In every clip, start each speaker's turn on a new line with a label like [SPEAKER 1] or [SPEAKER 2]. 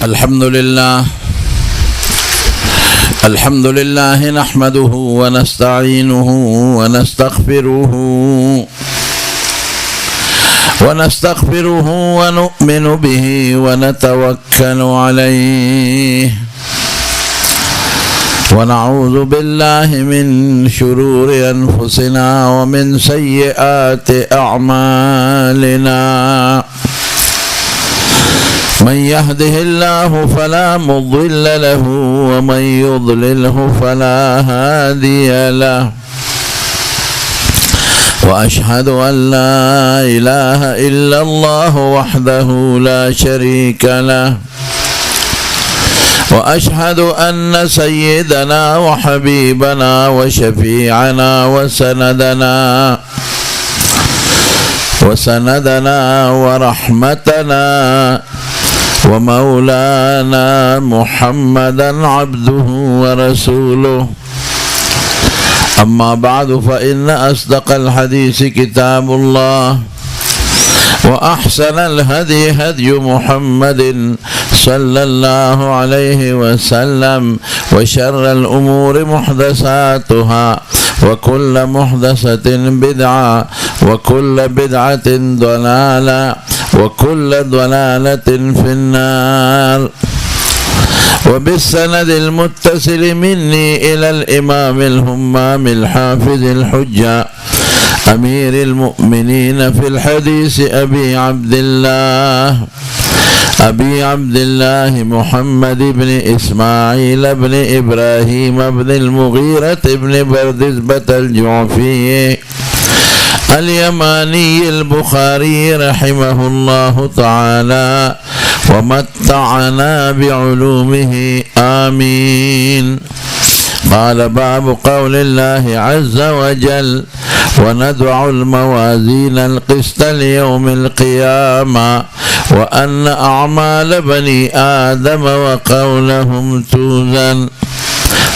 [SPEAKER 1] الحمد لله نحمده ونستعينه ونستغفره ونؤمن به ونتوكل عليه ونعوذ بالله من شرور أنفسنا ومن سيئات أعمالنا من يهده الله فلا مضل له ومن يضلله فلا هادي له وأشهد أن لا إله إلا الله وحده لا شريك له وأشهد أن سيدنا وحبيبنا وشفيعنا وسندنا ورحمتنا ومولانا محمدا عبده ورسوله أما بعد فإن أصدق الحديث كتاب الله وأحسن الهدي هدي محمد صلى الله عليه وسلم وشر الأمور محدثاتها وكل محدثة بدعة وكل بدعة ضلالة وكل ضلالة في النار. وبالسند المتصل مني إلى الإمام الهمام الحافظ الحجة أمير المؤمنين في الحديث أبي عبد الله محمد بن إسماعيل بن إبراهيم بن المغيرة بن بردزبة الجعفي اليماني البخاري رحمه الله تعالى ومتعنا بعلومه آمين. قال باب قول الله عز وجل وندع الموازين القسط ليوم القيامة وأن أعمال بني آدم وقولهم توزن.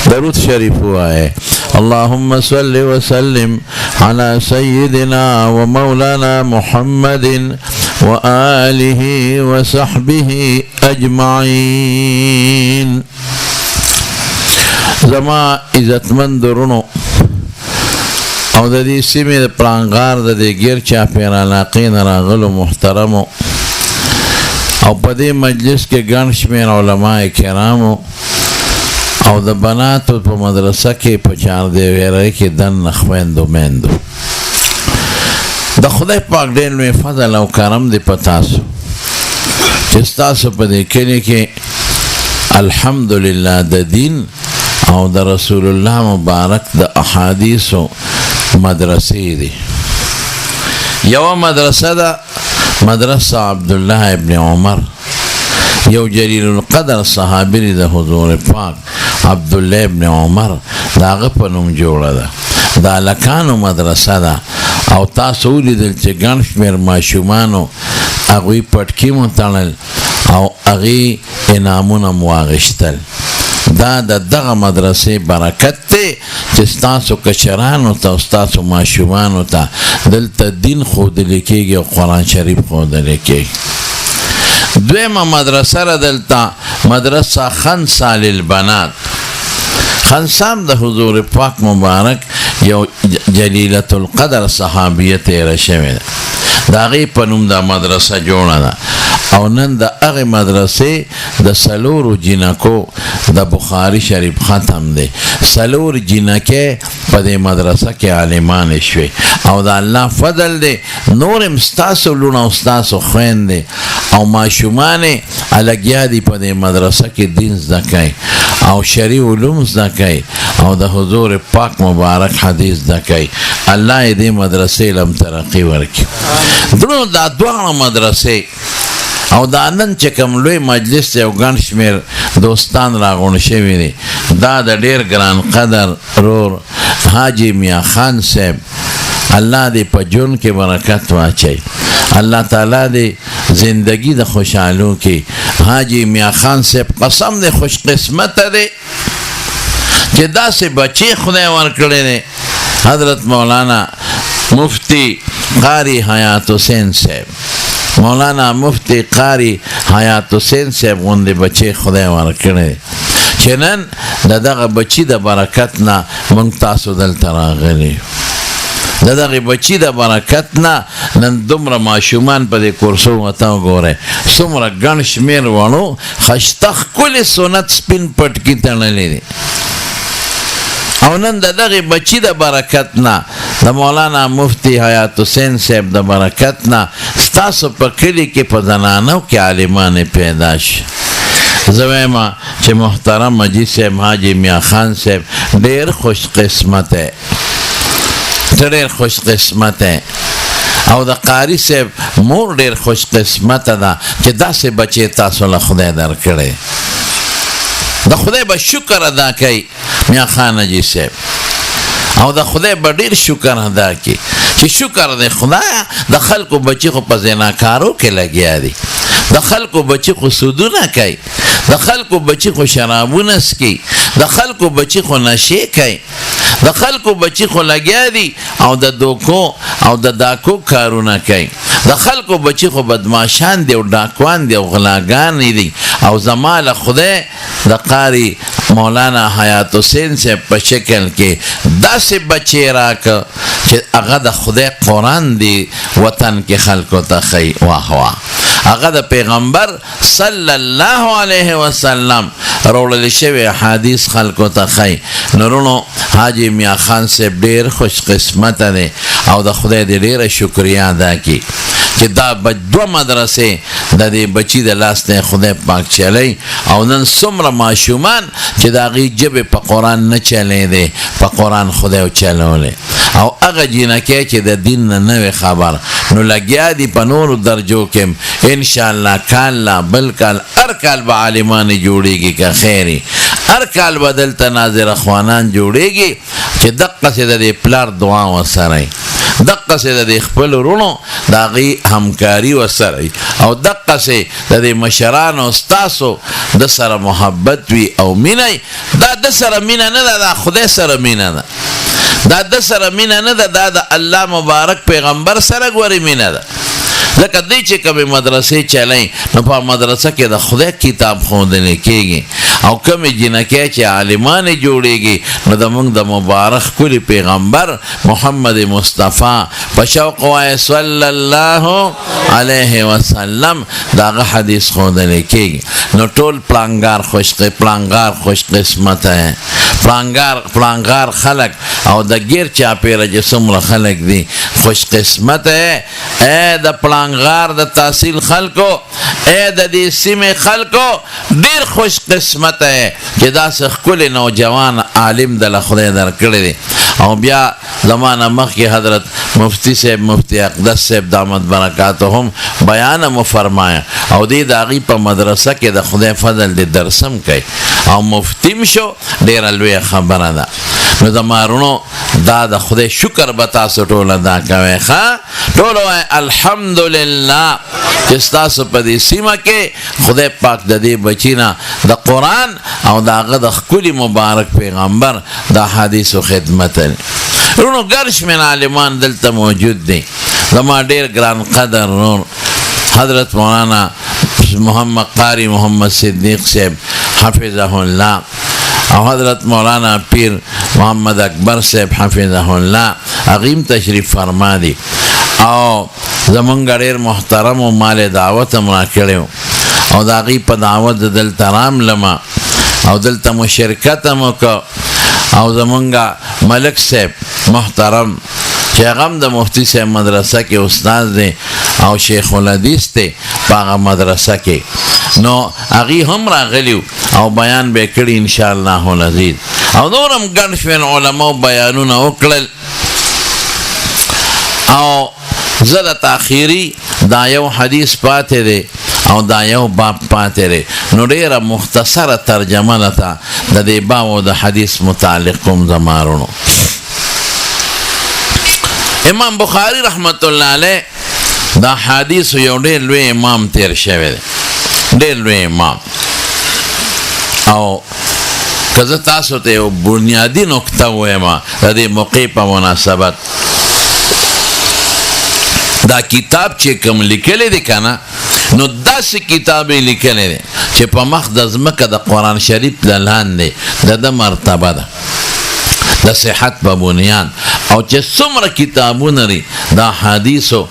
[SPEAKER 1] درود شريف آئے اللهم صل وسلم على سيدنا ومولانا محمد وآله وصحبه أجمعين. زما عزتمند درونو او د دې سیمې د پلانغار د دې ګیر چاپېر علاقې نه راغلو محترمو او په دې مجلس کې ګڼ شمېر علما کرامو او د بناتو په مدرسه کې په چاردېویری کې دننه خویندو میندو د خدای پاک ډېر لوی فضل او کرم دی په تاسو چې ستاسو په دې کلي کې الحمدلله د دین او د رسول الله مبارک د احادیثو مدرسې دي. یو مدرسه ده مدرسه عبدالله ابن عمر، یو جلیل القدر صحابی دی د حضور پاک عبدالله ابن عمر د هغه په نوم جوړه ده. د هلکانو مدرسه ده او تاسو ولیدل چې ګڼ شمېر ماشومانو هغوی پټکي مو تړل او هغې انعامونه مو واخیستل. دا د دغه مدرسې برکت دی چې ستاسو کشرانو ته او ستاسو ماشومانو ته دلته دین ښودلی کېږي او قرآن شریف ښودلی کېږي. دویمه مدرسه را دلته مدرسه خنسا للبنات. خنسام د حضور پاک مبارک یو جلیلة القدر صحابیه تیره شوې ده، د هغې په نوم دا مدرسه جوړه ده او نن د هغې مدرسې د څلورو جینکو د بخاري شریف ختم دی. څلور جینکې په دې مدرسه کې عالمانې شوې او د الله فضل دی. نور هم ستاسو لوڼه او ستاسو خویندې او ماشومانې هلګیا دي په دې مدرسه کې دین زده کوي او شرعي علوم زده کوي او د حضور پاک مبارک حدیث زده کوي. الله یې دې مدرسې لم ترقي ورکړي. درنو دا دواړه مدرسې او دا نن چې کوم لوی مجلس دی او ګڼ شمېر دوستان راغونډ شوي دي، دا د ډېر ګران قدر رور حاجي میاں خان صاحب، الله دې په ژوند کې برکت واچوي، الله تعالی دې زندگی د خوشحالو کې. حاجي میاں خان صاحب قسم دې خوش قسمته دی چې داسې بچی خدای ورکړی دی. حضرت مولانا مفتی قاری حیات حسین صاحب مولانا مفتی قاری حیات حسین صاحب غوندې بچی خدای ورکړی چې نن د دغه بچی د برکت نه موږ تاسو دلته راغلي د دغه بچی د برکت نه نن دومره ماشومان په دې کورسو ورته وګورئ څومره ګڼ شمېر وړو ښایسته ښکلې سنت سپین پټکي تړلې دي او نن د دغه بچی د برکت نه د مولانا مفتی حیات حسین صاحب د برکت نه ستاسو په کلي کې په زنانو کې عالمان پیدا شي زه وایم چې محترم حاجي صاحب حاجي میاں خان صاحب ډېر خوش قسمت دی ډېر خوش قسمت دی او د قاری صاحب مور ډېر خوش قسمته ده چې داسې بچی تاسو له خدای درکړی د خدای به شکر ادا کوي میاں خان حاجي صاحب او د خدای به ډېر شکر ادا کوي چې شکر دی خدایه د خلکو بچي خو په زناکارو کې لګیا دي د خلکو بچي خو سودونه کوي د خلکو بچي خو شرابونه څکي د خلکو بچي خو نشې کوي د خلکو بچي خو لګیا دي او د دوکو او د داکو کارونه کوي د خلکو بچي خو بدماشان دي او ډاکوان دي او غلاګان دي او زما له خدای د قاری مولانا حیات حسین صاحب په شکل کې داسې بچی راکه چې هغه د خدای قرآن دی وطن کې خلکو ته ښیي واه واه هغه د پیغمبر صلی الله علیه وسلم راوړل شوی حدیث خلکو ته ښیي نورونو حاجي میاں خان صاحب ډېر خوش قسمته دی او د خدای دې ډېره شکریا ادا کړي چې دا دوه مدرسې د دې بچي د لاس نه خدای پاک چلی او نن څومره ماشومان چې د هغې ژبې په قرآن نه چلی دی په قرآن خدای چلولی او هغه جینکۍ چې د دین نه نه وي خبر نو لګیا دي په نورو درجو کې انشاءالله کال لا بل کال هر کال به عالمانې جوړېږي که خیري هر کال به دلته ناظر اخوانان جوړېږي چې دقسې د دې پلار دعا ورسره دقسې د دې خپلو وروڼو د هغې همکاري ورسره او دقسې د دې مشرانو ستاسو د سره محبت وي او مینه دا د سره مینه نه ده دا خدای سره مینه ده دا د سره مینه نه ده دا د الله مبارک پیغمبر سره ګورې مینه ده ځکه دی چې کومې مدرسې چلی نو په مدرسه کې د خدای کتاب ښودلی کېږي او کومې جینکۍ چې عالمانې جوړېږي نو زموږ د مبارک ښکلي پیغمبر محمد مصطفی په شوق وایه صلی الله علیه وسلم د هغه حدیث ښودلی کېږي نو ټول پلانګار خوش قسمته پلانګار خلک او د ګیر چاپېره چې څومره خلک دي خوش قسمته ای د پلانګار د تحصیل خلکو ای د دې سیمې خلکو ډېر خوش قسمته چې داسې ښکلی نوجوان عالم د له خدای درکړی دی او بیا زمانه مخکې حضرت مفتی صاحب مفتی اقدس صاحب دامت برکاتهم بیان مو فرمایا او دې د هغې په مدرسه کې د خدای فضل دې درسم کوي او مفتیم شو ډېره لویه خبره ده نو زما وروڼو دا د خدای شکر به تاسو ټول ادا کوئ ښه ټول وایئ الحمدلله چې ستاسو په دې سیمه کې خدای پاک د دې بچي نه د قرآن او د هغه د ښکلي مبارک پیغمبر د حدیثو خدمت وروڼو ګڼ شمېر عالمان دلته موجود دي زما ډېر ګران قدر نور حضرت مولانا محمد قاری محمد صدیق صاحب حفظه الله او حضرت مولانا پیر محمد اکبر صاحب حفظه الله هغیم تشریف فرما دي او زمونږ ډېر محترم و مال دعوت هم راکړی او د هغې په دعوت د دلته راملمه او دلته مو شرکت هم وکړه او زمونږ ملک صاحب محترم چې هغه هم د مفتی صاحب مدرسه کې استاد دی او شیخ الحدیث دی په هغه مدرسه کې نو هغې هم راغلي او بیان به یې کړي انشاءالله العزیز او نور هم ګڼ شمېر علماو بیانونه وکړل او زه د تاخیري دا یو حدیث پاتې دی او دا یو باب پاتې دی نو ډېره مختصره ترجمه لته د دې باب او د حدیث متعلق کوم زما وروڼو امام بخاری رحمت الله علیه دا حدیث یو ډېر لوی امام تیر شوی دی ډېر لوی امام او که زه تاسو ته یو بنیادي نکته ووایم د دې موقع په مناسبت دا کتاب چې کوم لیکلی دی که نه نو داسې کتاب یې لیکلی دی چې په مخ د ځمکه د قرآن شریف د لاندې د ده مرتبه ده د صحت په بنیاد او چې څومره کتابونه لري د احادیثو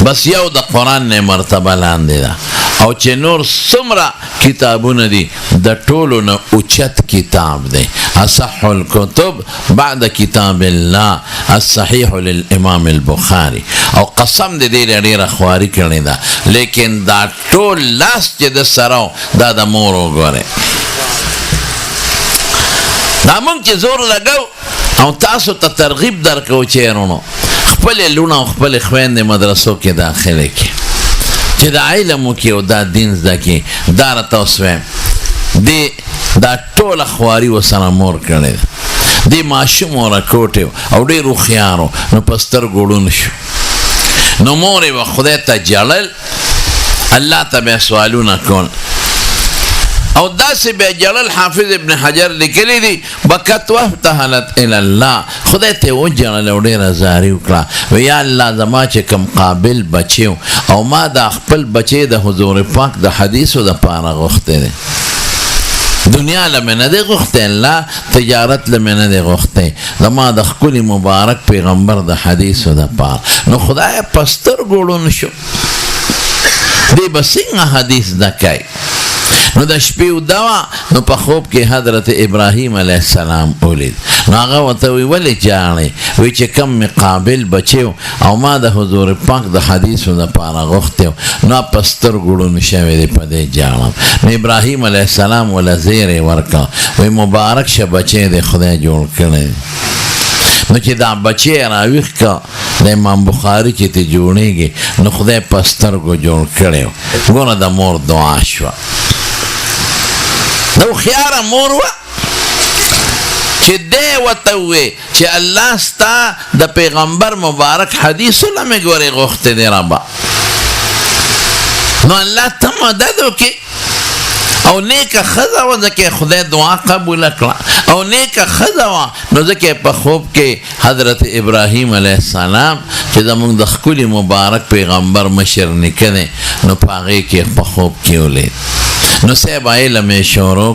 [SPEAKER 1] بس یو د قرآن نه مرتبه لاندې ده او چې نور څومره کتابونه دي د ټولو نه اوچت کتاب دی اصح الکتب بعد کتاب الله الصحیح للامام البخاري او قسم دې ډېره ډېره خواري کړې ده لیکن دا ټول لاس چې د سره دا د مور وګورئ دا مونږ چې زور لګو او تاسو ته ترغیب درکو چې یرونو خپلې لوڼه او خپلې خویندې مدرسو کې داخله کړي چې دا علم وکړي او دا دین زده کړي دا راته اوس وایم دا ټوله خواري ورسره مور کړې ده دې ماشوم ورکوټ او ډېر هوښیار و نو په سترګو ړوند شو نو مور یې به خدای ته جړل الله ته به یې سوالونه کول او داسې به جلال حافظ ابن حجر لیکلی دی بکت وابتهلت الی الله خدای ته وجړل او ډېره زاري وکړه وی یا الله زما چې کوم قابل بچی او ما دا خپل بچی د حضور پاک د حدیثو دپاره غوښتی دی دنیا له مې نه دی غوښتی الله تجارت له مې نه دی غوښتی زما د ښکلي مبارک پیغمبر د حدیثو دپاره نو خدای په سترګو ړوند شو دی به څنګه حدیث زده کوي نو د شپې اوده وه نو په خوب کې حضرت ابراهیم علیه السلام ولید نو هغه ورته وی ولې جاړې وی چې کم مې قابل بچی او ما د حضور پاک د حدیثو دپاره غوښتی نو په سترګو ړوند شوی دی په دې جاړم نو ابراهیم علیه السلام وله زیری ورکړه وی مبارک شه بچی دی خدای جوړ کړی نو چې دا بچی راویښ که د امام بخاري چې ته جوړېږي نو خدای په سترګو جوړ کړی ګوره د مور دعا شوه د هوښیاره مور وه چې دی ورته ووې چې الله ستا د پیغمبر مبارک حدیثونه مې ګورې غوښتی دی ربه نو الله ته مدد وکړي او نیکه ښځه وه ځکه خدای دعا قبوله کړه او نیکه ښځه وه نو ځکه په خوب کې حضرت ابراهیم علیه السلام چې زموږ د ښکلي مبارک پیغمبر مشر نیکه دی نو په هغې کې په خوب کې ولید نو صاحب علم یې شروع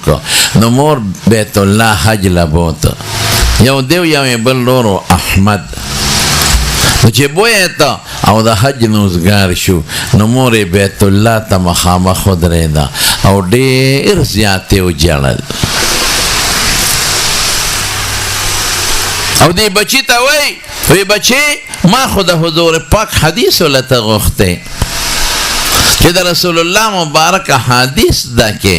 [SPEAKER 1] که نو مور بیت الله حج لبوته یو دیو یو یې بل ورو احمد نو چې بویې ته او د حج نوزګار شو نو مور یې بیت الله ته مخامخ ودرېده او ډېر زیات یې وجړل او دې بچي ته وی بچي ما خو د حضور پاک حدیث ولته غوښتی چې د رسول الله مبارک حدیث ده کې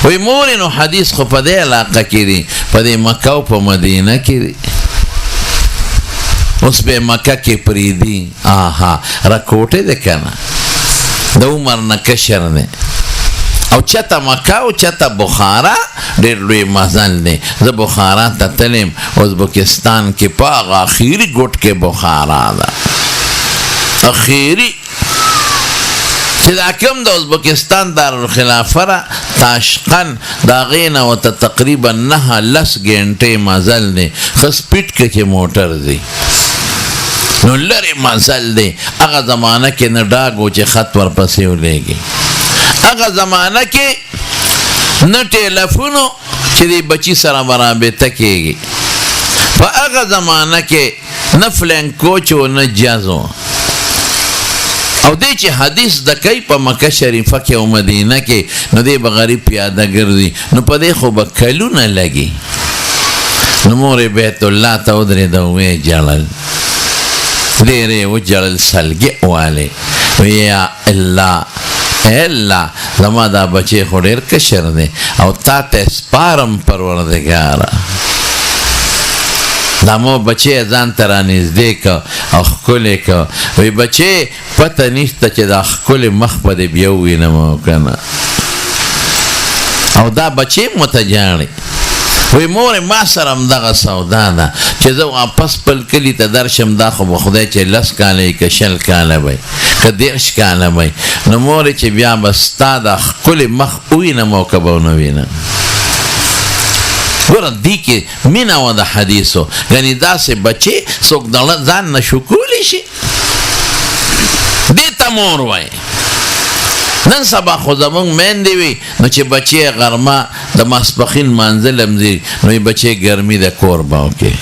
[SPEAKER 1] وی مور نو حدیث خو په دې علاقه کې دی په دې مکه او په مدینه کې دی اوس به مکه کې پریدي آها راکوټې ده که نه د عمر نه کشر دی او چته مکه او چته بخارا ډېر لوی مزل دی زه بخارا ته تلم ازبکستان کې په هغه اخري ګوټ کې بخارا ده اخري چې دا کوم د ازبکستان دارالخلافه را تاشقند د هغې نه ورته تقریبا 9-10 ګنټې مزل دی ښه سپیډ کې چې موټر دی نو لرې مزل دی هغه زمانه کې نه ډاګ و چې خط ورپسې ولېږي هغه زمانه کې نه ټیلیفونو چې د بچي سره رابطه کېږي په هغه زمانه کې نه فلین کوچ و نه جز و او دی چې حدیث د کوي په مکه شریفه کې او مدینه کې نو دی به غریب پیاده ګرځي نو په دې خو به کلونه لګي نو مور بیت الله ته ودرېده ویې جړل ډېرې وجړل سلګې والې وی یا الله الله زما دا بچی خو ډېر کشر دی او تا ته سپارم پروردګاره دا مو بچی ځان ته رانږدې که او ښکلې که وی بچی پته نشته چې دا ښکلې مخ به دې بیا ووینم او که نه او دا بچی مو ته جاړي وی مور ما سره همدغه سودا ده چې زه واپس خپل کلي ته درشم دا خو به خدای چې 10 کاله یې که 20 کاله به که 30 کاله به نو مور چې بیا به ستا دا ښکلې مخ ووینم او که به ونه وینم ګوره دې کې مینه وه د حدیثو یعنې داسې بچې څوک ځان نه شو کولی شي دې ته مور وایي نن سبا خو زمونږ میندې وي نو چې بچې غرمه د ماسپښین مانځه لمځي نو یې بچې ګرمي د کور به وکړي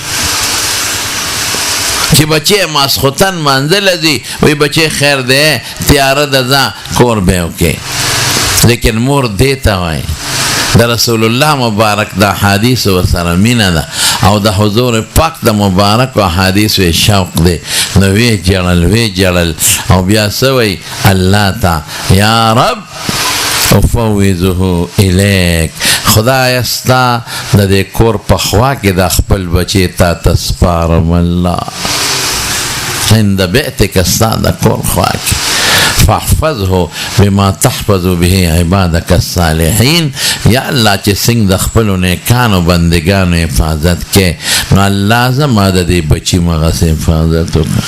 [SPEAKER 1] چې بچې ماسخوتن مانځه لځي وایي بچې خیر دی تیاره ده ځه کور به وکړي لیکن مور دې ته وایي د رسول الله مبارک د احادیثو ورسره مینه ده او د حضور پاک د مبارک احادیثو شوق دی نو وی جړل او بیا څه وایي الله ته یا رب افوضه الیک خدای ستا د دې کور په خوا کې د خپل بچې تا ته سپارم الله عند بیتک ستا د کور خوا کې فاحفظه بما تحفظ به عبادك الصالحين یا الله چې څنګه د خپلو نیکانو بندګانو حفاظت کې نو الله زما د دې بچي مغسې حفاظت وکړه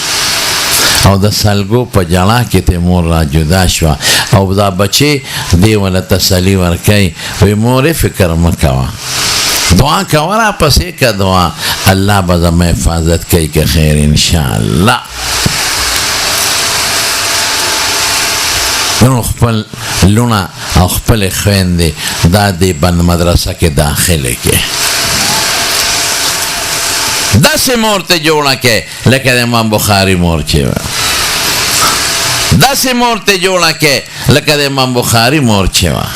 [SPEAKER 1] او د سلګو په جړا کې ته مور را جدا شوه او دا بچې دې وله تسلي ورکوي وایي مورې فکر مه کوه دعا کوه را پسې که دعا الله به زما حفاظت کوي که خیر انشاءالله نو خپل لونه او خپل خویندې دا دې بند مدرسه کې داخله کې داسې مور ته جوړه کې لکه د امام بخاري مور چې وه داسې مور ته جوړه کې لکه د امام بخاري مور چې وه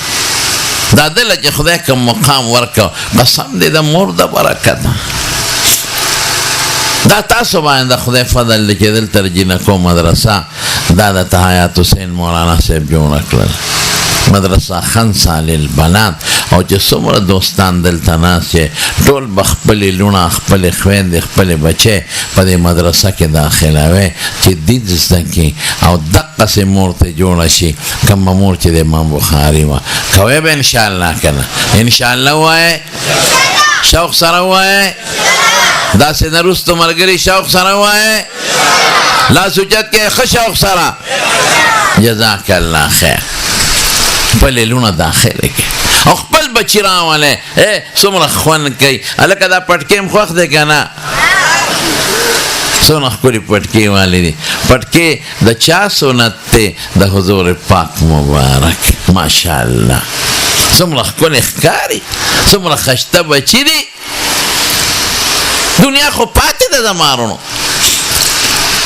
[SPEAKER 1] دا دله چې خدای کوم مقام ورکړ قسم دې د مور د برکت دا تاسو باندې د خدای فضل دی چې دلته جینکو مدرسه دا د تحیات حسین مولانا صاحب جوړه کړل مدرسه خنسا للبنات او چې څومره دوستان دلته ناست چې ټول به خپلې لوڼه خپلې خویندې خپلې بچې په دې مدرسه کې داخلوي چې دین زده کړي او دقسې مور ته جوړه شي کومه مور چې د امام بخاري وه کوی به انشاءالله که نه انشاءالله ووایې شوق سره ووایې داسې نه وروستو ملګري شوق سره ووایې لاس اوچت کې ښه شوق سره جزاک الله خیر خپلې لوڼه داخله کې او خپل بچي راولئ څومره خوند کوي هلکه دا پټکي هم خوښ دی که نه څومره ښکلي پټکي والی دي پټکي د چا سنت دی د حضور پاک مبارک ماشاءالله څومره ښکلي ښکاري څومره ښایسته بچي دي دنیا خو پاتې ده زمارونو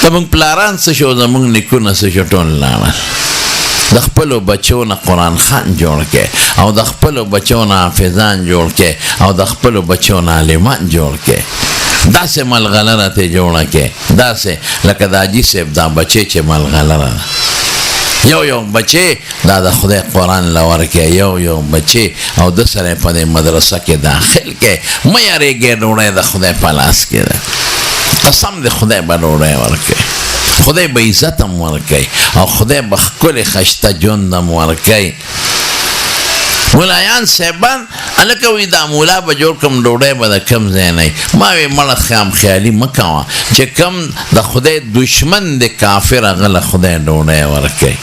[SPEAKER 1] زمونږ پلاران څه شو زمونږ نیکونه څه شو ټول لاړل د خپلو بچو نه قرآن خان جوړ کې او د خپلو بچو نه حافظان جوړ کې او د خپلو بچو نه عالمان جوړ کې داسې ملغلره ته جوړه کې داسې لکه د حاجي صاحب دا بچې چې ملغلره یو بچې دا د خدای قرآن له ورکې یو بچې او د سره په دې مدرسه کې داخل کې مه یارېږې ډوډۍ د خدای په لاس کې ده قسم د خدای به ډوډۍ ورکوي خدای به عزت هم ورکوي او خدای به ښکلې ښایسته ژوند هم ورکوي ملایان صاحبان هلکه وایي دا مولا به جوړ کړم ډوډۍ به د کم ځای نه وي ما وایي مړه خام خیالي مه کوه چې کم د خدای دشمن د کافر هغه له خدای ډوډۍ ورکوي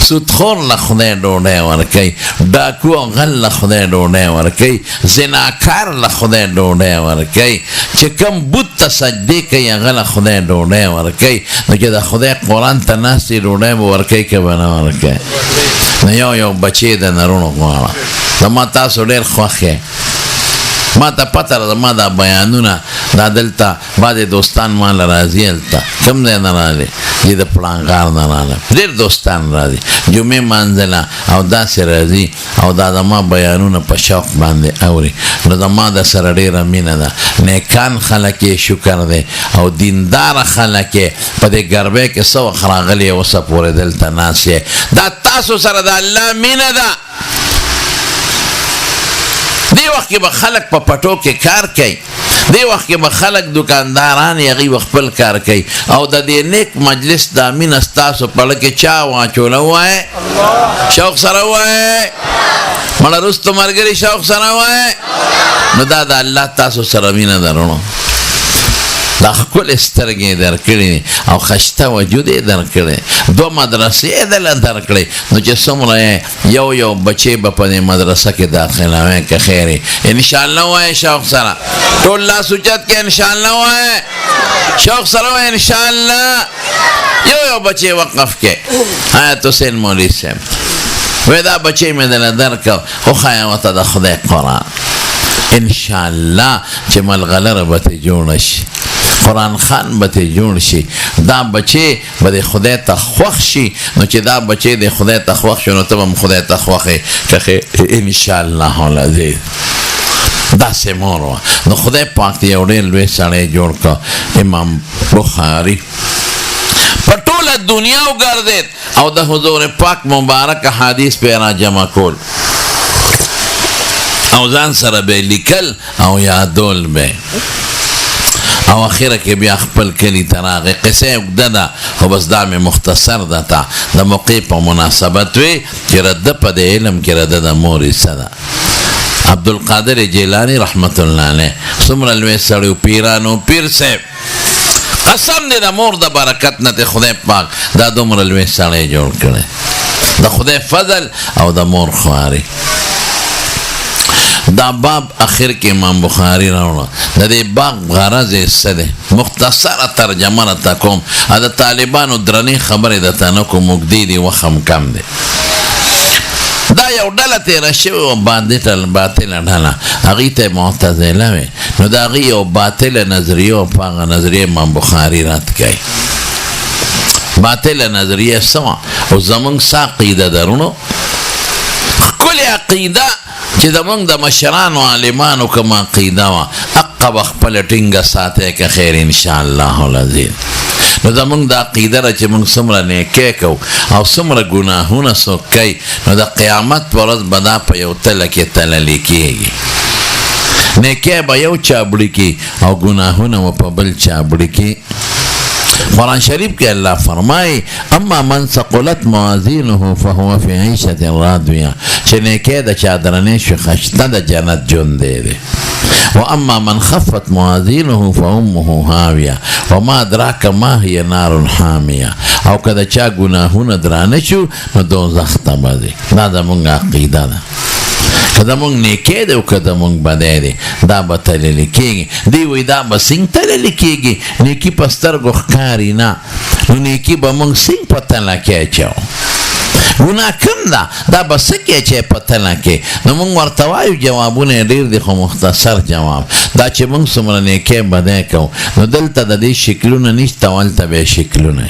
[SPEAKER 1] سودخور له خدای ډوډۍ ورکوي ډاکو او غل له خدای ډوډۍ ورکوي زناکار له خدای ډوډۍ ورکوي چې کم بت ته سجدې کوي هغه له خدای ډوډۍ ورکوي نو چې د خدای قرآن ته ناست وي ډوډۍ به ورکوي که به نه ورکوي نو یو بچې د نرونو غواړه زما تاسو ډېر خوښ یې ما ته پته ده زما دا بیانونه دا دلته بعضې دوستان ما له راځي هلته کوم ځای نه راغلي دې د پړانګار نه راغله ډېر دوستان راځي جمعې مانځله او داسې راځي او دا زما بیانونه په شوق باندې اوري نو زما د سره ډېره مینه ده نیکان خلک یې شکر دی او دینداره خلک یې په دې ګربۍ کې څه وخت راغلي اوسه پورې دلته ناست یې دا تاسو سره د الله مینه ده دی وخت کې به خلک په پټو کې کار کوي دی وخت کې به خلک دکانداران هغوی به خپل کار کوي او د دې نیک مجلس دا مینه ستاسو په زړه کې چا واچوله ووایې شوق سره ووایې مړه رستو ملګري شوق سره ووایې نو دا د الله تاسو سره مینه ده رونو دا ښکلې سترګې درکړي او ښایسته وجود یې درکړی، 2 مدرسې یې دله درکړی، نو چې څومره یو بچی به په دې مدرسه کې داخلوی که خیر یې انشاءالله وایه شوق سره ټول لاس اوچت کې انشاءالله وایه شوق سره وایه انشاءالله یو بچی وقف کې آیت حسین مولوی صاحب وی دا بچی مې دله درکړ وښایه ورته د خدای قرآن انشاءالله چې ملغلره به ترې جوړه شي، قرآن خان به ترې جوړ شي، دا بچی به د خدای ته خوښ شي، نو چې دا بچی د خدای ته خوښ شي نو ته به هم خدای ته خوښ یې که انشاءالله العزیز. داسې مور وه. نو خدای پاک ته یو ډېر لوی سړی جوړ کړ امام بخاري، په ټوله دنیا وګرځېد او د حضور پاک مبارک حدیث پې را جمع کول او ځان سره به لیکل او یادول به، او اخیره کې بیا خپل کلي ته راغی. قصه اوږده ده خو بس دا مې مختصر ده ته د موقع په مناسبت وی چې رده په د علم کې رده د مور حصه ده. عبدالقادر جیلانی رحمت الله علیه څومره لوی سړی و، پیرانو پیر صاحب قسم دی د مور د برکت نه ته خدای پاک دا دومره لوی سړی جوړ کړی، د خدای فضل او د مور خواري. دا باب اخر کې امام بخاری راوړه، د دې باب غرض یې څه دی؟ مختصره ترجمه راته کوم، د طالبانو درنې خبرې درته نه کوم، اوږدې دي وخت هم کم دی. دا یو ډله تېره شوې وه باطله ډله، هغوی ته معتزله وې، نو د هغوی یو باطله نظریه وه، په هغه نظریه امام بخاري رد کوي. باطله نظریه څه وه؟ او زمونږ څه عقیده درونو ښکلې عقیده چې زمونږ د مشرانو عالمانو کوم عقیده وه هغه به خپله ټینګه ساتئ که خیر انشاءالله العزیز. نو زمونږ د عقیده ده چې مونږ څومره نیکۍ کوو او څومره ګناهونه څوک کوي، نو د قیامت په ورځ به دا په یو تله کې تللی کېږي. نیکۍ به یو چابړي کې او ګناهونه به په بل چابړي کې. قرآن شریف کې الله فرمایي اما من ثقلت موازینه فهو فی عیشة راضیه، چې نیکۍ د چا درنې شوې خشته د جنت ژوند دی. و اما من خفت موازینه فامه هاویه وما ادراک ما هي نار حامیه، او که د چا ګناهونه درانه شو نو دوزخ ته به ځي. دا زمونږ عقیده ده، که زمونږ نیکۍ دی او که زمونږ بدی دی دا به تللی کېږي. دی وایي دا به څنګه تللی کېږي؟ نیکي په سترګو ښکاري نه، نو نیکي به مونږ څنګه په تله کې اچوو؟ ګناه کم ده، دا به څه کې چې په تله کې؟ نو مونږ ورته وایو جوابونه یې ډېر دي خو مختصر جواب دا چې مونږ څومره نیکۍ بدی کوو، نو دلته د دې شکلونه نشته، هلته به یې شکلونه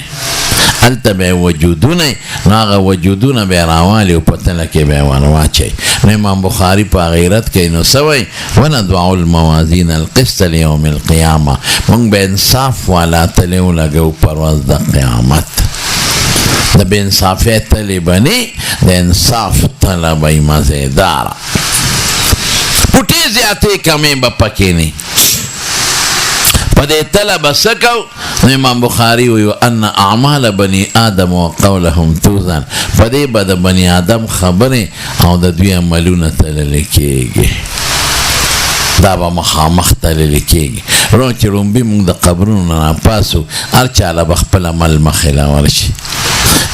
[SPEAKER 1] هلته به یې وجودونه، نو هغه وجودونه به یې راوالي او په تله کې به یې ور واچوي. نو امام بخاري په غیرت کوي، نو څه وایي؟ ونضع الموازین القسط لیوم القیامه، مونږ به انصاف والا تلې ولګوو پر ورځ د قیامت. د بې انصافۍ تلې به نه، د انصاف تله به یې مزېداره، پوټې زیاتې کمې به پکې نه. په دې تله به څه کوو؟ نو امام بخاري وایي ان اعمال بني آدم و قولهم توزن، په دې به د بني آدم خبرې او د دوی عملونه تللی کېږي، دا به مخامخ تللی کېږي. روڼ چې رومبي مونږ د قبرونو نه راپاسو، هر چاله به خپل عمل مخې له ورشي.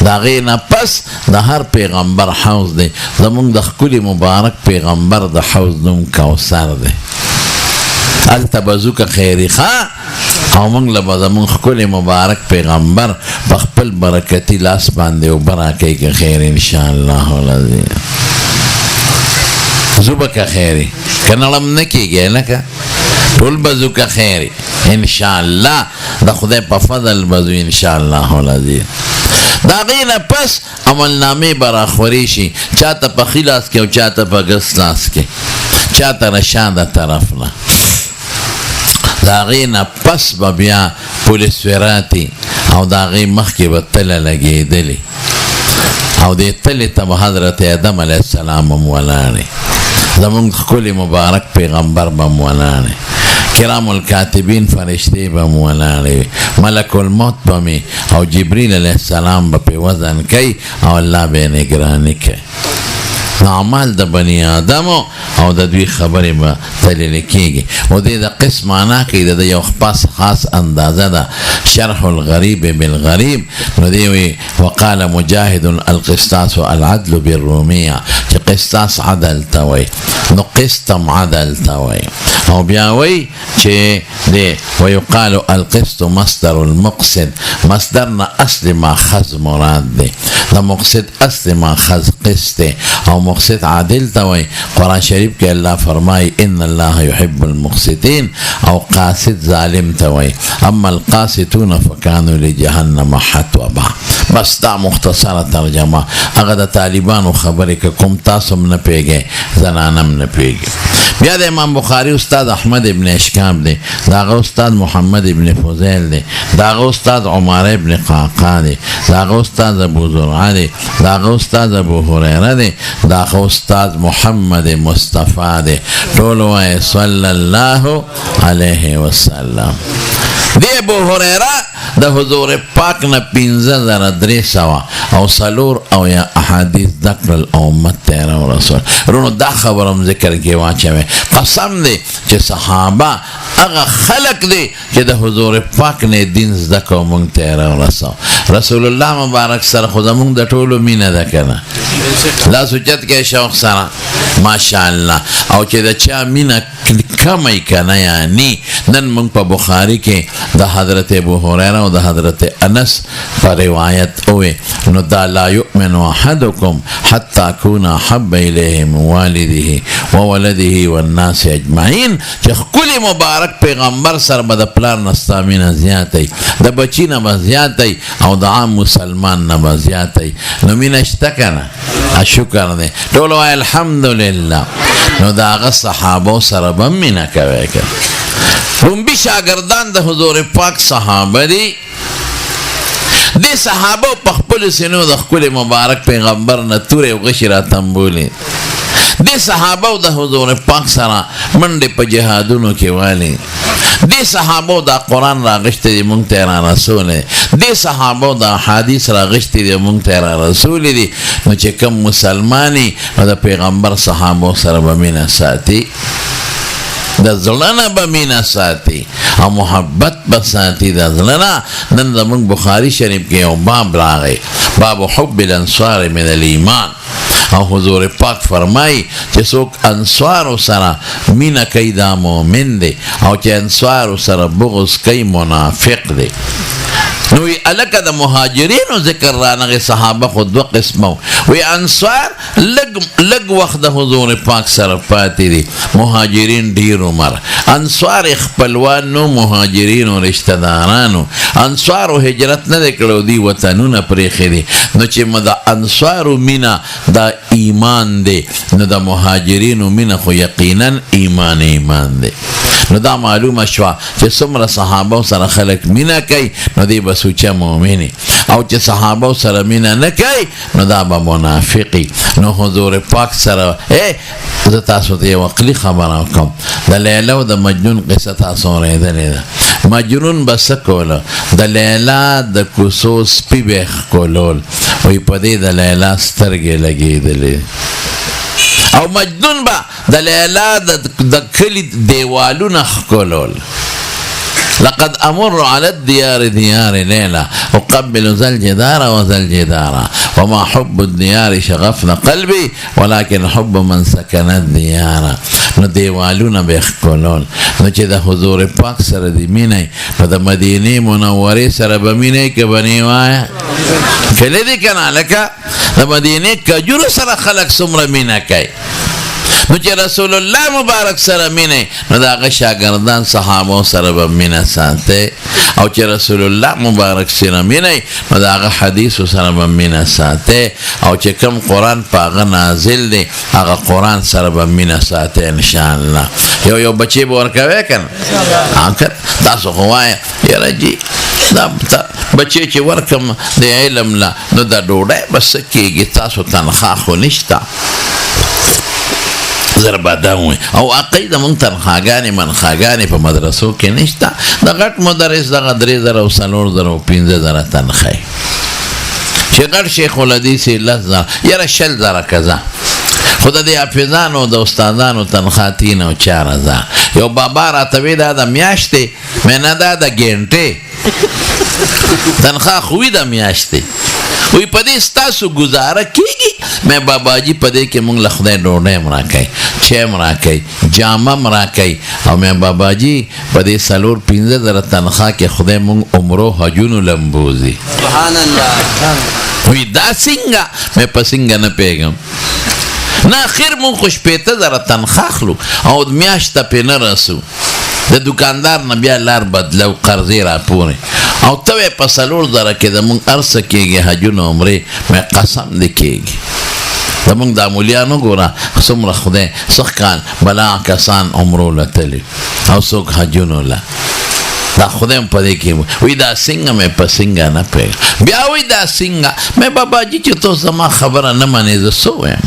[SPEAKER 1] د هغې نه پس د هر پیغمبر حوض دی، زمونږ د ښکلي مبارک پیغمبر د حوض نوم کوثر دی. هلته به ځو که خیري ښه، او مونږ له به زمونږ ښکلي مبارک پیغمبر په خپل برکتي لاس باندې اوبه راکوي که خیر انشاءالله العظیم. ځو به که خیري، که نړم نه کېږي لکه ټول به ځو که خیري انشاءالله، د خدای په فضل به ځو انشاءالله العظیم. د هغې نه پس عملنامې به راخورې شي، چا ته په ښي لاس کې او چا ته په ګس لاس کې، چا ته رشا د طرف نه. د هغې نه پس به بیا پولیس وراتي او د هغې مخکې به تله لګېدلې، او دې تلې ته به حضرت آدم علیه السلام هم ولاړې، زمونږ ښکلي مبارک پیغمبر به هم ولاړې، کرام الکاتبین فرشتې به هم ولاړې، ملک الموت به مې او جبریل علیه السلام به پې وزن کوي او الله به یې نګراني کوي. اعمال د بنی آدم او د دوی خبرې به دلیل کېږي. او دې د قسم معنا کوي د یو خاص اندازه ده. شرح الغریب بالغریب نو دی وی وقال مجاهد القسطاس العدل بالروميه چې قسطاس عدل ته وی نو قسطم عدل ته وی. او بیا وی چې دی ويقال القسط مصدر المقصد مصدر نه اصل ماخذ مراد دی. دا مقصد اصل ماخذ قسط او مقصد عادل ته وی. قرآن شریف کې الله فرمای ان الله يحب المقسطين او قاسط ظالم ته وی. اما القاسطون فكانوا لجهنم حطبا. بس دا مختصره ترجمه. هغه د طالبانو خبرې که کوم تاسو نه پیږئ زنانم نه پیږي. بیا د امام بخاری استاد احمد ابن اشکام دی، داغه استاد محمد ابن فضیل دی، داغه استاد عمر ابن قعقاع دی، داغه استاد ابو زرعه دی، داغه استاد ابو هریره دی، داغه استاد محمد مصطفی دی. ټول وایي صلی الله علیه وسلم. دی ابو هریره د حضور پاک نه 5300 او سلور او یا احادیث ذکر الامت تیرا و رسول رونو دا خبرم ذکر کې واچوي. قسم دی چې صحابه هغه خلق دی چې د حضور پاک نه دین زده کو مونږ تیرا و رسول الله مبارک سره خو زمونږ د ټولو مینه ده کنه. لا سوچت کې شوق سره ماشاءالله. او چې د چا مینه کمی کنه یعنی نن مونږ په بخاری کې د حضرت ابو هریره او د حضرت انس پر روایت اوه نو دا لا یؤمن احدکم حتی اکون احب الیه من والده وولده والناس اجمعین. چې کلی مبارک پیغمبر سره به د پلار نستا مینه زیاتی، د بچی نه به زیاتی او د عام مسلمان نه به زیاتی. نو مینه شته کنه شکر دی. ټول وایي الحمدلله. نو د هغه صحابو سره به مینه کوي که رومبی شاگردان د حضور پاک صحابه دی. دی صحابه په خپل سینو د خپل مبارک پیغمبر نه تورې او غشي را تنبولي. دی صحابه د حضور پاک سره منډې په جهادونو کې والی. دی صحابه د قرآن راغشتې دی مونږ ته را رسول. دی صحابه د حدیث راغشتې دی مونږ ته را رسول دي. نو چې کوم مسلمانی د پیغمبر صحابه سره به مینه ساتي، د زړه به مینه ساتي او محبت به ساتي د زړه. نن زمونږ بخاری شریف کې یو باب راغی، باب حب الانصار من الایمان. او حضور پاک فرمای چې څوک انصار سره مینه کوي دا مؤمن دی او چې انصار سره بغض کوي منافق دی. نو وی الکه د مهاجرینو ذکر رانغه صحابه خود دو قسمو. وی انصار لگ وقت د حضور پاک سره پاتې دي، مهاجرین ډیر عمر. انصار خپلوان نو مهاجرین او رشتہ دارانو. انصار هجرت نه کړو دی وطنونه پرېخې دي. نو چې مد انصار مینا د ایمان دی، نو د مهاجرینو مینا خو یقینا ایمان دی. نو دا معلومه شوا چې څومره صحابه سره خلق مینا کوي نو دی به سوچه مؤمنی، او چې صحابه سره مینا نه کوي نو دا به منافقی. نو حضور پاک سره زه تاسو ته یو عقلي خبره کوم. د لیلا او د مجنون قصه تاسو اورېدلې ده. مجنون به څه کوله؟ د لیلا د کوڅو سپي به ښکلول. وایي په دې د لیلا سترګې لګېدلې. او مجنون با د لیلا د کلی دیوالونه ښکلول. لقد امر على الديار ديار ليلى اقبل ذا الجدار وذا الجدار وما حب الديار شغفنا قلبي ولكن حب من سكن الديار. نو دیوالونه به ښکلول. نو چې د حضور پاک سره دی مینه نو د مدینې منورې سره به مینه که به نه وایه کلی دی که نه. لکه د مدینې کجورو سره خلک څومره مینه کوي. نو چې رسول الله مبارک سره مینه نو د هغه شاګردان صحابه سره به مینه ساتي. او چې رسول الله مبارک سره مینه نو د هغه حدیث سره به مینه ساتي. او چې کوم قرآن په هغه نازل دی هغه قرآن سره به مینه ساتي انشاءالله. یو بچی به ورکوي که نه؟ تاسو خو وایه یاره جي دا بچی چې ورکم د علم لا نو د ډوډۍ به څه کېږي؟ تاسو تنخوا خو نشته زربادان وي. او عقیده مونږ تنخواګانې منخواګانې په مدرسو کې نشته. د غټ مدرس دغه 3000 او 4000 او 15000 تنخواه چې غټ شیخ الحدیث 10000 یاره 10000 کزه خو د دې حافظانو د استادانو تنخواه 3 او 4000. یو بابا راته وی دا د میاشتې مې نه دا د ګنټې تنخواه خو وي د میاشتې. وی په دې ستاسو ګزاره کېږي؟ مې بابا جي په دې کې مونږ له خدای ډوډۍ هم راکوي، چای هم راکوي، جامه هم راکوي. او مې بابا جي په دې 4-5 تنخواه کې خدای مونږ عمرو حجونو لمبوزي.
[SPEAKER 2] سبحان الله.
[SPEAKER 1] وی دا څنګه؟ مې په څنګه نه پیږم. نه اخر مونږ خو 15,000 تنخواه اخلو او میاشته پې نه رسو. د دکاندار نه بیا لار بدلو، قرضې راپورې. او ته وې په 4,000 کې د مونږ هر څه کېږي، حجونه عمرې. مې قسم دې کېږي زمونږ دا مولیانو ګوره څومره خدای څه کال بلا کسان عمرو له تلي او څوک حجونو له. دا خدای هم په دې کې وی دا څنګه مې په څنګه نه پیږم. بیا وی دا څنګه؟ مې بابا جي چې تو زما خبره نه منې زه څه ویم؟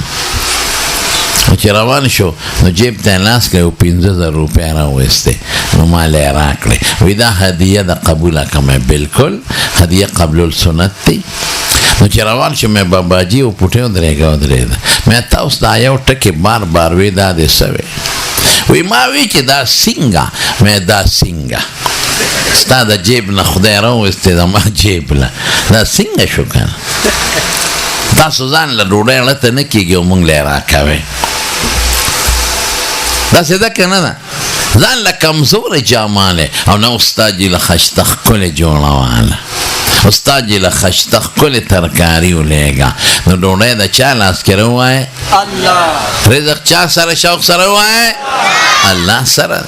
[SPEAKER 1] چې روان شو نو جیب ته لاس کړی او 15,000 روپۍ راویستې، نو ما له یې راکړې. وی دا هدیه د قبوله کړه. بالکل هدیه قبل السنت دی. نو چې روان شو مې بابا جي او پوټې ودرېده. مې تاسو دا یو ټکې بار بار وی دا دې څه وی؟ وی ما وی چې دا څنګه؟ مې دا څنګه ستا د جیب نه خدای راویستې زما جیب له، دا څنګه شو که نه؟ تاسو ځان له ډوډۍ اړته نه کېږي او مونږ له یې راکوئ. داسې ده که نه ده؟ ځان له کمزورې جاماله او نه استاد جي له خشته ښکلې جوړواله، استاد جي له خشته ښکلې ترکاري ولېږه. نو ډوډۍ د چا لاس کې ووایې؟ الله. رزق چا سره شوق سره ووایې؟ الله سره،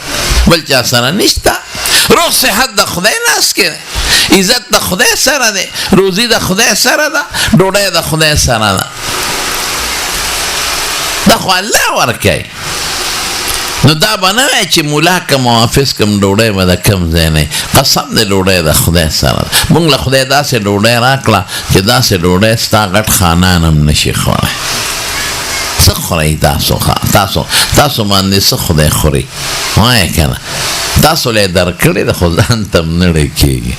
[SPEAKER 1] بل چا سره نشته. روغ صحت د خدای لاس کې دی، عزت د خدای سره دی، روزي د خدای سره ده، ډوډۍ د خدای سره ده. دا خو الله ورکوي. نو دا به نه وایي چې مولا کم او حافظ کم ډوډۍ به د کم ځای نه. قسم دی ډوډۍ د خدای سره ده. مونږ له خدای داسې ډوډۍ راکړه چې داسې ډوډۍ ستا غټ خانان هم نشي خوړی. څه خورئ تاسو باندې څه خدای خوري؟ وایه که نه؟ تاسو له یې درکړې ده خو ځان ته هم نه ډکېږي.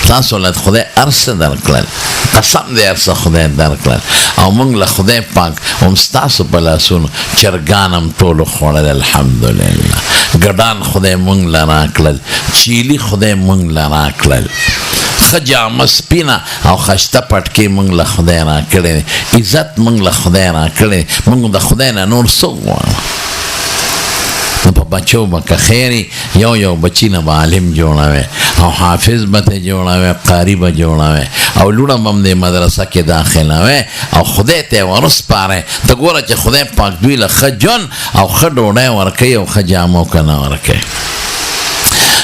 [SPEAKER 1] تاسو له خدای هر څه درکړل، قسم دی هر څه خدای درکړل. او موږ له خدای پاک هم ستاسو په لاسونو چرګان هم ټولو خوړل الحمدلله. ګډان خدای موږ له راکړل، چیلي خدای موږ له راکړل، ښه جامه سپینه او خشته پټکې موږ له خدای راکړی دی، عزت موږ له خدای راکړی دی. موږ د خدای نه نور څه غواړو؟ نو په بچو به که خیري یو بچی نه به عالم جوړوي او حافظ به ته جوړوي، قاري به جوړوي او لوڼه به هم د مدرسه کې داخلوي او خدای ته یې ورسپارئ. ته ګوره چې خدای پاک دوی له ښه ژوند او ښه ډوډۍ ورکوي او ښه جامو که نه ورکوي.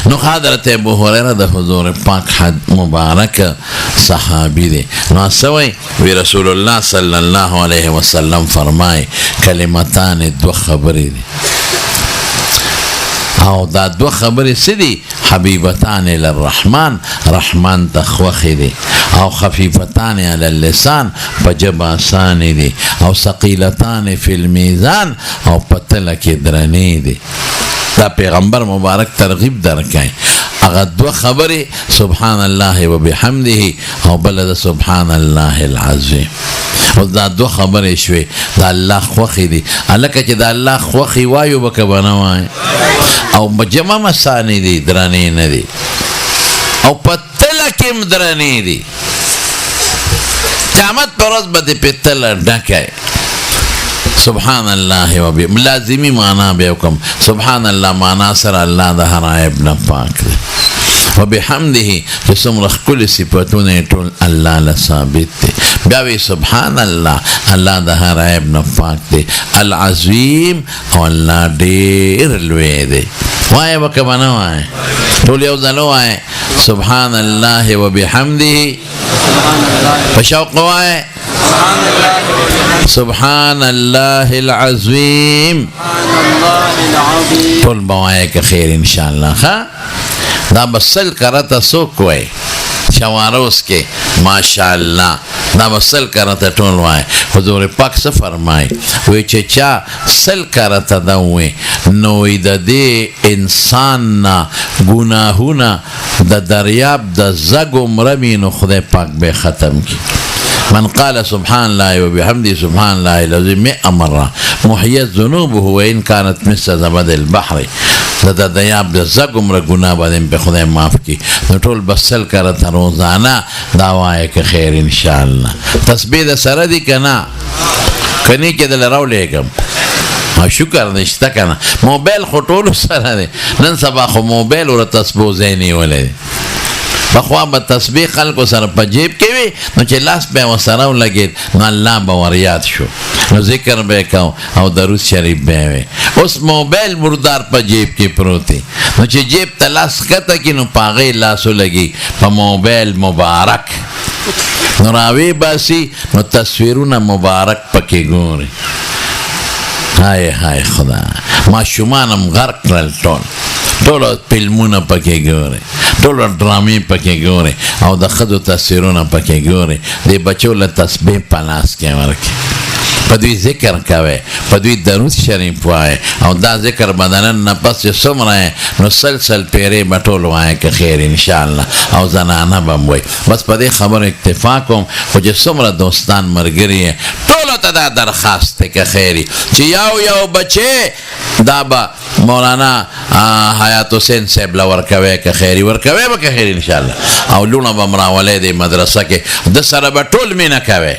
[SPEAKER 1] نو حضرت ابو هریره د حضور پاک مبارک صحابي دی. نو څه وایي؟ وی رسول الله صلی الله علیه وسلم فرمایي کلمتان 2 خبرې دي او دا 2 خبرې څه دي؟ حبیبتان للرحمن، رحمان ته خوښې دي، او خفیفتان علی اللسان، په ژبه اسانې دي، او ثقیلتان فی المیزان، او په تله کې درنې دي. دا پیغمبر مبارک ترغیب درکوي. هغه 2 خبرې سبحان الله وبحمده او بل د سبحان الله العظیم. او دا 2 خبرې شوې د الله خوښې دي. هلکه چې د الله خوښې وایو به که به نه وایو، او جمع مسانې دي، درنې نه دي، او په تله کې هم درنې دي. قیامت پر ورځ به دې په تله ډکی. سبحان الله وبحمده لازمي معنا به وکم. سبحان الله معنا سره الله د هر عیب نه پاک دی. وبحمده چې څومره ښکلي صفتونه یې ټول الله له ثابت دی. بیا وی سبحان الله، الله د هر عیب نه پاک دی. العظیم او الله ډېر لوی دی. وایه به که به نه وایه؟ ټول یو ځل ووایه سبحان الله وبحمده. په شوق وایه سبحان الله العظیم. ټول به وایه که خیر انشاءالله. ښه دا به 100 کرته څوک وایي شواروس کې ماشاءالله، دا به 100 کرته ټول وایي. حضور پاک څه فرمایي؟ وایي چې چا 100 کرته دا وایي نو د دې انسان نه ګناهونه د دریاب د زګ عمره وي، نو خدای پاک به ختم کړي. من قال سبحان الله وبحمده سبحان الله العظيم 100 مرة محيت ذنوبه وإن كانت مثل زبد البحر د دریاب د زګم را ګناه باندې په خدای معاف کی نو ټول بسل کړه روزانه دا وایي که خیر ان شاء الله تسبیح د سره دی کنه کني کې دل راولېګم شکر نشته کنه موبایل خو ټول سره دی نن سبا خو موبایل ور تسبیح زینی ولې بخوا به تسبیح خلکو سره په جیب کې وي نو چې لاس به وسره ولګید نو الله به ور شو نو ذکر به کو او درود شریف به وي اوس موبایل مردار په جیب کې پروتي نو چې جیب ته لاس کته کې نو پاغې لاسو لګي په موبایل مبارک نو راوي باسي نو تصویرونه مبارک پکې ګوري هاي هاي خدا ما شومانم غرق کړل ټول فلمونه پکې ګوري ټول ډرامې پکې ګوري او د ښځو تصویرونه پکې ګوري د بچو له تسبیح په لاس کې ورکړي په دوی ذکر کوي په دوی درود شریف وایي او دا ذکر بدنن نه پس چې څومره نو سلسل پیرې به ټول وایي که خیر انشاءالله او زنانه به هم وایي بس په دې خبرو اکتفا کوم خو چې څومره دوستان ملګري ټولو ته دا درخواست دی که خیري چې یو بچی دا به مولانا حیات حسین صاحب له ورکوي که خیري ورکوي به که خیر انشاءالله او لونه به م راولئ دی مدرسه کې د سره به ټول مینه کوي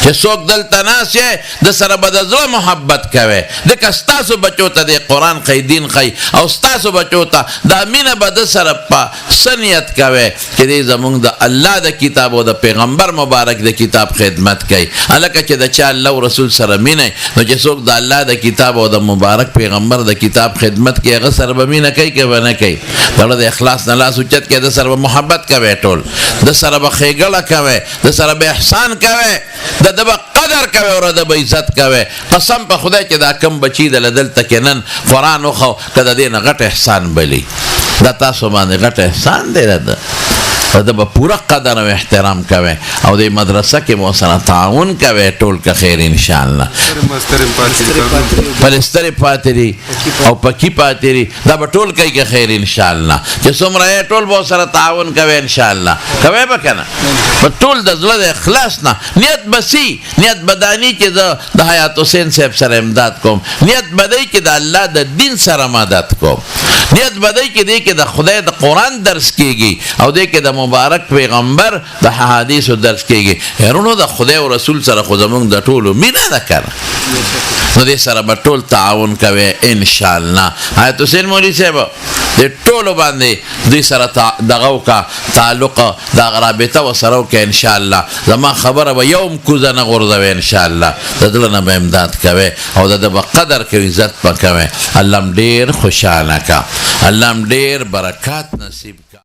[SPEAKER 1] چې څوک دلته ناست یې د سره به د زړه محبت کوي ځکه ستاسو بچو ته د قرآن ښی دین ښی او ستاسو بچو ته دا مینه به د سره په څه نیت کوي چې دی زمونږ د الله د کتاب او د پیغمبر مبارک د کتاب خدمت کوي هلکه چې د چا الله او رسول سره مینه نو چې څوک د الله د کتاب او د مبارک پیغمبر د کتاب خدمت کوي هغه سره به مینه کوي که به نه کوي دغه د اخلاص نه لاس اوچت کوي د سره به محبت کوي ټول د سره به ښېګړه کوي د سره به احسان کوي د به قدر کوي او د به عزت کوي قسم په خدای چې دا کم بچي د دلته کې نن قرآن وخو که د دې نه غټ احسان بلی دا تاسو باندې غټ احسان دی د به پوره قدر او احترام کوي او د مدرسه کې مو سره تعاون کوي ټول که خیر انشاءالله پلسترې پاتې دي او پکي پاتې دي دا به ټول کوي که خیر انشاءالله چې څومره یې ټول به سره تعاون کوي انشاءالله کوي به که نه په ټول د زړه د اخلاص نه نیت بسي نیت بدانی چې زه د حیات حسین صاحب سره امداد کوم نیت بدی چې د الله د دین سره مدد کوم نیت بدی کې دی کې د خدای د قرآن درس کېږي او دی کې د مبارک پیغمبر د حدیثو درس کېږي هرونو د خدای او رسول سره خو زمونږ د ټولو مینه ده کنه نو دې سره به ټول تعاون کوي انشاءالله حیات حسین مولوي صاحب د ټولو باندې دوی سره دغه وکړه تعلق دغه رابطه ورسره وکړه انشاءالله زما خبره به یو هم کوزه نه غورځوي انشاءالله د زړه نه به امداد کوي او د ده به قدر کوي عزت به کوي الله هم ډېر خوشحاله کا الله هم ډېر برکات نصیب کا